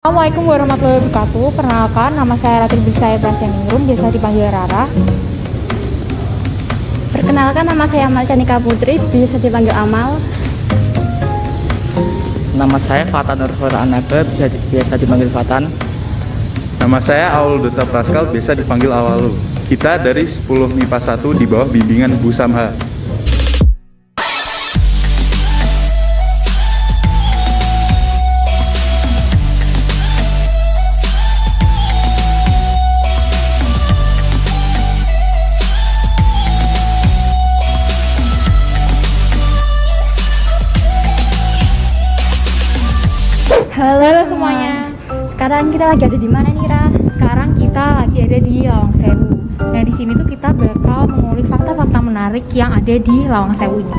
Assalamualaikum warahmatullahi wabarakatuh. Perkenalkan, nama saya Ratri Bisaya Praseningrum, biasa dipanggil Rara. Perkenalkan, nama saya Amal Canika Putri, biasa dipanggil Amal. Nama saya Fatan Nurfur Anabe, biasa dipanggil Fatan. Nama saya Aul Duta Praskal, biasa dipanggil Awalu. Kita dari 10 MIPA 1 di bawah bimbingan Bu Samha. Halo semuanya. Sekarang kita lagi ada di mana nih, Ra? Sekarang kita lagi ada di Lawang Sewu. Nah, di sini tuh kita bakal mengulik fakta-fakta menarik yang ada di Lawang Sewu ini.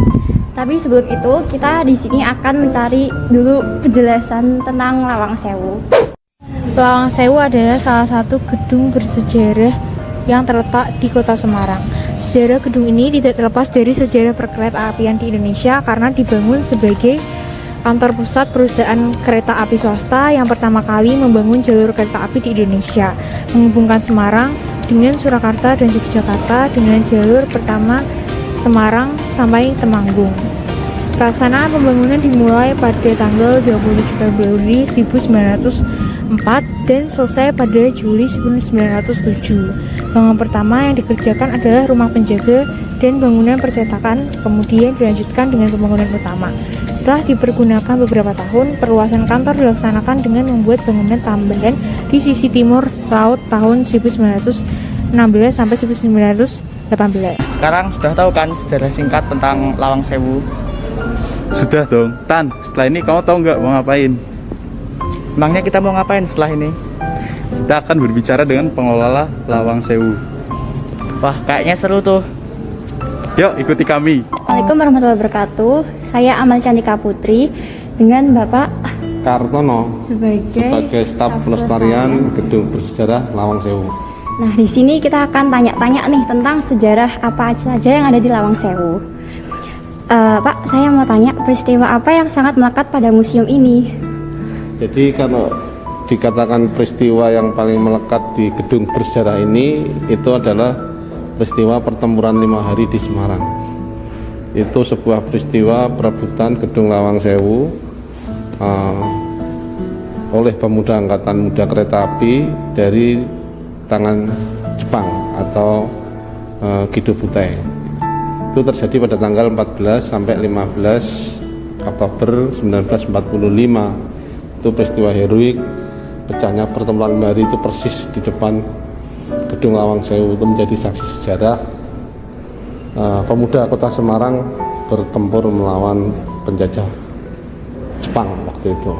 Tapi sebelum itu, kita di sini akan mencari dulu penjelasan tentang Lawang Sewu. Lawang Sewu adalah salah satu gedung bersejarah yang terletak di Kota Semarang. Sejarah gedung ini tidak terlepas dari sejarah perkereta apian di Indonesia karena dibangun sebagai kantor pusat perusahaan kereta api swasta yang pertama kali membangun jalur kereta api di Indonesia, menghubungkan Semarang dengan Surakarta dan Yogyakarta dengan jalur pertama Semarang sampai Temanggung. Pelaksanaan pembangunan dimulai pada tanggal 27 Februari 1904 dan selesai pada Juli 1907. Bangunan pertama yang dikerjakan adalah rumah penjaga dan bangunan percetakan, kemudian dilanjutkan dengan pembangunan utama. Setelah dipergunakan beberapa tahun, perluasan kantor dilaksanakan dengan membuat bangunan tambahan di sisi timur laut tahun 1916 sampai 1918. Sekarang sudah tahu kan sejarah singkat tentang Lawang Sewu? Sudah dong. Tan, setelah ini kamu tahu nggak mau ngapain? Emangnya kita mau ngapain setelah ini? Kita akan berbicara dengan pengelola Lawang Sewu. Wah, kayaknya seru tuh. Yuk, ikuti kami. Assalamualaikum warahmatullahi wabarakatuh. Saya Amal Canika Putri dengan Bapak Kartono sebagai staf pelestarian gedung bersejarah Lawang Sewu. Nah, di sini kita akan tanya-tanya nih tentang sejarah apa saja yang ada di Lawang Sewu. Pak, saya mau tanya peristiwa apa yang sangat melekat pada museum ini? Jadi kalau dikatakan peristiwa yang paling melekat di gedung bersejarah ini itu adalah peristiwa pertempuran 5 hari di Semarang. Itu sebuah peristiwa perebutan gedung Lawang Sewu oleh pemuda angkatan muda kereta api dari tangan Jepang atau Kido Butai. Itu terjadi pada tanggal 14 sampai 15 Oktober 1945. Itu peristiwa heroik, pecahnya pertempuran hari itu persis di depan gedung Lawang Sewu. Itu menjadi saksi sejarah pemuda kota Semarang bertempur melawan penjajah Jepang waktu itu.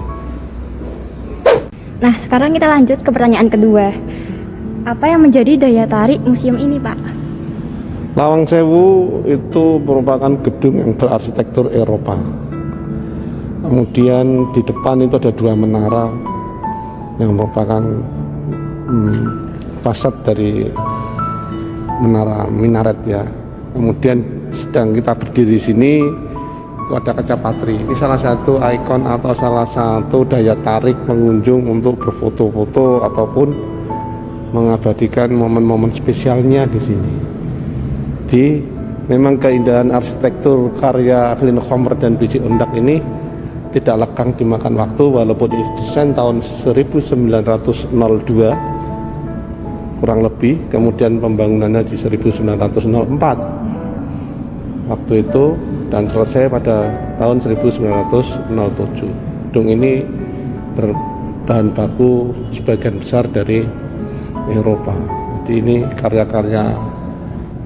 Nah, sekarang kita lanjut ke pertanyaan kedua. Apa yang menjadi daya tarik museum ini, Pak? Lawang Sewu itu merupakan gedung yang berarsitektur Eropa. Kemudian di depan itu ada 2 menara yang merupakan fasad dari menara minaret ya. Kemudian sedang kita berdiri di sini itu ada kaca patri. Ini salah satu ikon atau salah satu daya tarik pengunjung untuk berfoto-foto ataupun mengabadikan momen-momen spesialnya di sini. Memang keindahan arsitektur karya Hlin Khomer dan Biji Undak ini tidak lekang dimakan waktu, walaupun didesain tahun 1902 kurang lebih, kemudian pembangunannya di 1904 waktu itu, dan selesai pada tahun 1907. Gedung ini berbahan baku sebagian besar dari Eropa. Jadi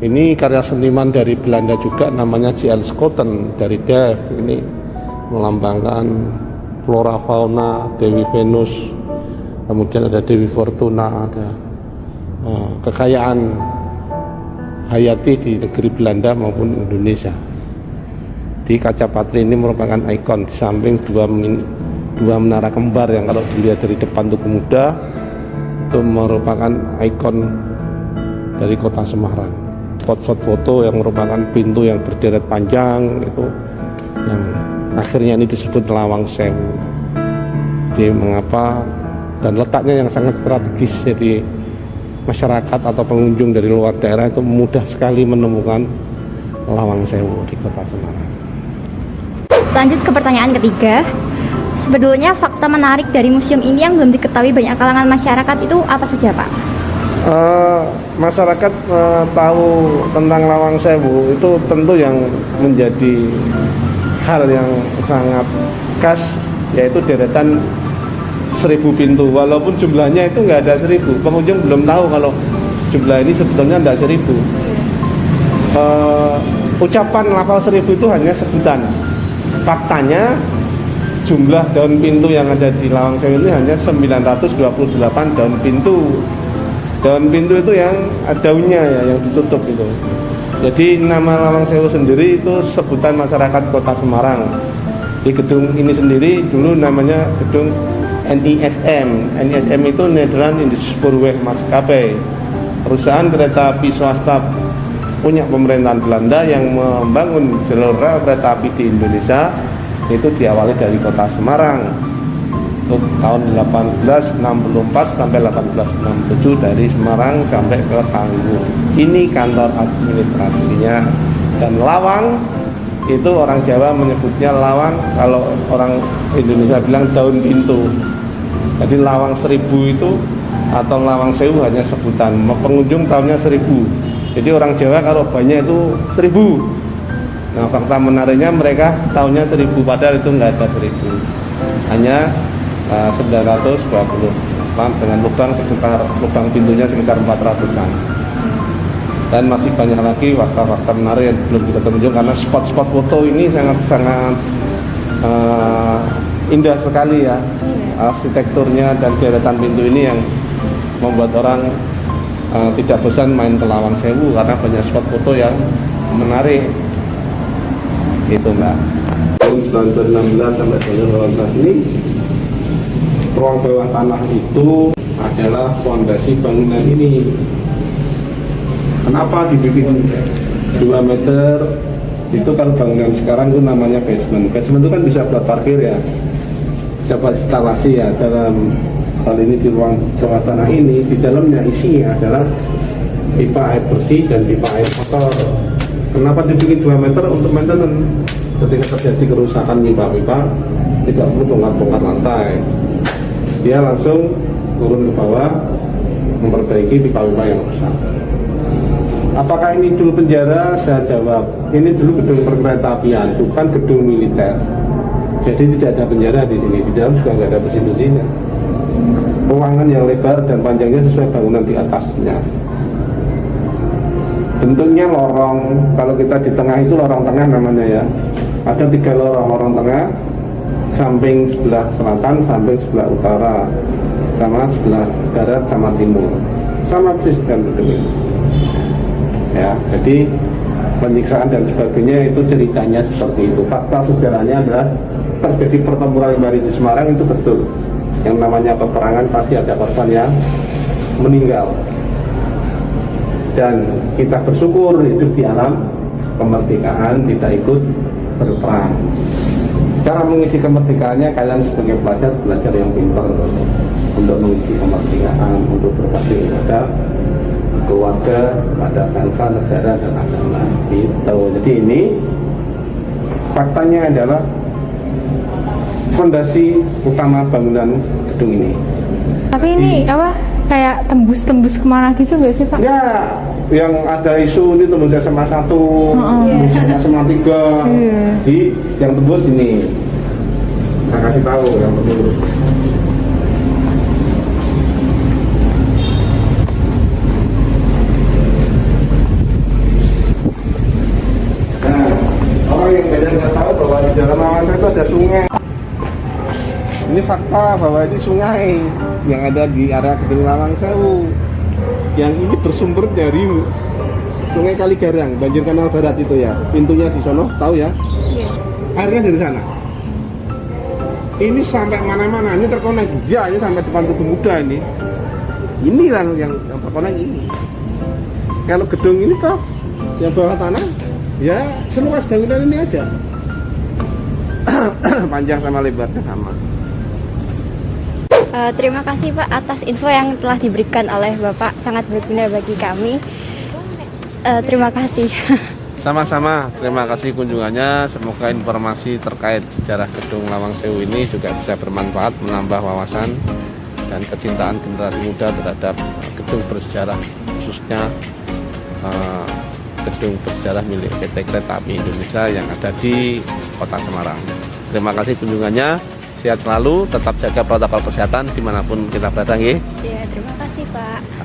ini karya seniman dari Belanda juga, namanya J.L. Schouten dari Delft. Ini melambangkan flora fauna Dewi Venus, kemudian ada Dewi Fortuna, ada kekayaan hayati di negeri Belanda maupun Indonesia. Di kaca patri ini merupakan ikon, di samping dua menara kembar yang kalau dilihat dari depan Tugu Muda itu merupakan ikon dari kota Semarang. Spot-spot foto yang merupakan pintu yang berderet panjang itu yang akhirnya ini disebut Lawang Sewu. Jadi mengapa dan letaknya yang sangat strategis, jadi masyarakat atau pengunjung dari luar daerah itu mudah sekali menemukan Lawang Sewu di Kota Semarang. Lanjut ke pertanyaan ketiga. Sebetulnya fakta menarik dari museum ini yang belum diketahui banyak kalangan masyarakat itu apa saja, Pak? Masyarakat tahu tentang Lawang Sewu itu tentu yang menjadi hal yang sangat khas, yaitu deretan 1000 pintu. Walaupun jumlahnya itu nggak ada 1000, pengunjung belum tahu kalau jumlah ini sebetulnya tidak 1000. Ucapan lafal 1000 itu hanya sebutan. Faktanya jumlah daun pintu yang ada di Lawang Sewu ini hanya 928 daun pintu. Daun pintu itu yang daunnya ya, yang ditutup itu. Jadi nama Lawang Sewu sendiri itu sebutan masyarakat Kota Semarang. Di gedung ini sendiri dulu namanya gedung NISM. NISM itu Nederland Indische Spoorweg Maatschappij, perusahaan kereta api swasta punya pemerintahan Belanda yang membangun jalur rel kereta api di Indonesia. Itu diawali dari Kota Semarang untuk tahun 1864 sampai 1867, dari Semarang sampai ke Tangguh. Ini kantor administrasinya. Dan Lawang itu orang Jawa menyebutnya lawang, kalau orang Indonesia bilang daun pintu. Jadi Lawang 1000 itu atau Lawang Sewu hanya sebutan. Pengunjung tahunnya 1000. Jadi orang Jawa kalau banyak itu 1000. Nah, fakta menariknya mereka tahunnya 1000, padahal itu nggak ada 1000. Hanya 928 dengan lubang pintunya sekitar 400-an. Dan masih banyak lagi fakta-fakta menarik yang belum kita tunjuk, karena spot-spot foto ini sangat indah sekali ya. Arsitekturnya dan deretan pintu ini yang membuat orang tidak bosan main ke Lawang Sewu, karena banyak spot foto yang menarik. Itu Mbak. Tahun 1916 sampai 1918 ini ruang bawah tanah itu adalah fondasi bangunan ini. Kenapa dibikin 2 meter? Itu kan bangunan sekarang itu namanya basement. Basement itu kan bisa buat parkir ya, bisa buat instalasi ya. Dalam hal ini di ruang bawah tanah ini, di dalamnya isinya adalah pipa air bersih dan pipa air kotor. Kenapa dibikin 2 meter? Untuk maintenance. Ketika terjadi kerusakan pipa-pipa, tidak perlu bongkar-bongkar lantai, dia langsung turun ke bawah memperbaiki pipa-pipa yang rusak. Apakah ini dulu penjara? Saya jawab, ini dulu gedung perkereta-apian, bukan gedung militer. Jadi tidak ada penjara di sini. Di dalam juga nggak ada besi-besinya. Ruangan yang lebar dan panjangnya sesuai bangunan di atasnya. Bentuknya lorong. Kalau kita di tengah itu lorong tengah namanya ya. Ada 3 lorong. Lorong tengah, samping sebelah selatan, samping sebelah utara, sama sebelah barat, sama timur. Sama persis dengan gedung ini. Ya, jadi penyiksaan dan sebagainya itu ceritanya seperti itu. Fakta sejarahnya adalah terjadi pertempuran di Semarang, itu betul. Yang namanya peperangan pasti ada korban yang meninggal. Dan kita bersyukur hidup di alam kemerdekaan, tidak ikut berperang. Cara mengisi kemerdekaannya, kalian sebagai pelajar belajar yang pintar untuk mengisi kemerdekaan, untuk berbakti kepada keluarga, pada bangsa, negara, dan agama. Gitu. Jadi ini faktanya adalah fondasi utama bangunan gedung ini. Tapi ini apa? Kayak tembus-tembus kemana gitu nggak sih Pak? Ya, yang ada isu ini tembus SMA 1, tembus SMA 3, di yang tembus ini. Saya kasih tahu yang tembus. Nah, orang yang beda nggak tahu bahwa di dalam Lawang Sewu itu ada sungai. Ini fakta bahwa ini sungai yang ada di area gedung Lawang Sewu. Yang ini bersumber dari Sungai Kaligarang, banjir kanal barat itu ya. Pintunya di sono, tahu ya? Iya. Airnya dari sana. Ini sampai mana-mana, ini terkonek. Ya, ini sampai depan Tugu Muda ini. Ini lah yang terkonek ini. Kalau gedung ini toh, yang bawah tanah, ya seluas bangunan ini aja. Panjang sama lebarnya sama. Terima kasih Pak atas info yang telah diberikan oleh Bapak, sangat berguna bagi kami. Terima kasih. Sama-sama, terima kasih kunjungannya. Semoga informasi terkait sejarah Gedung Lawang Sewu ini juga bisa bermanfaat, menambah wawasan dan kecintaan generasi muda terhadap gedung bersejarah, khususnya gedung bersejarah milik PT Kereta Api Indonesia yang ada di Kota Semarang. Terima kasih kunjungannya. Sehat selalu, tetap jaga protokol kesehatan dimanapun kita berada. Ya, terima kasih Pak.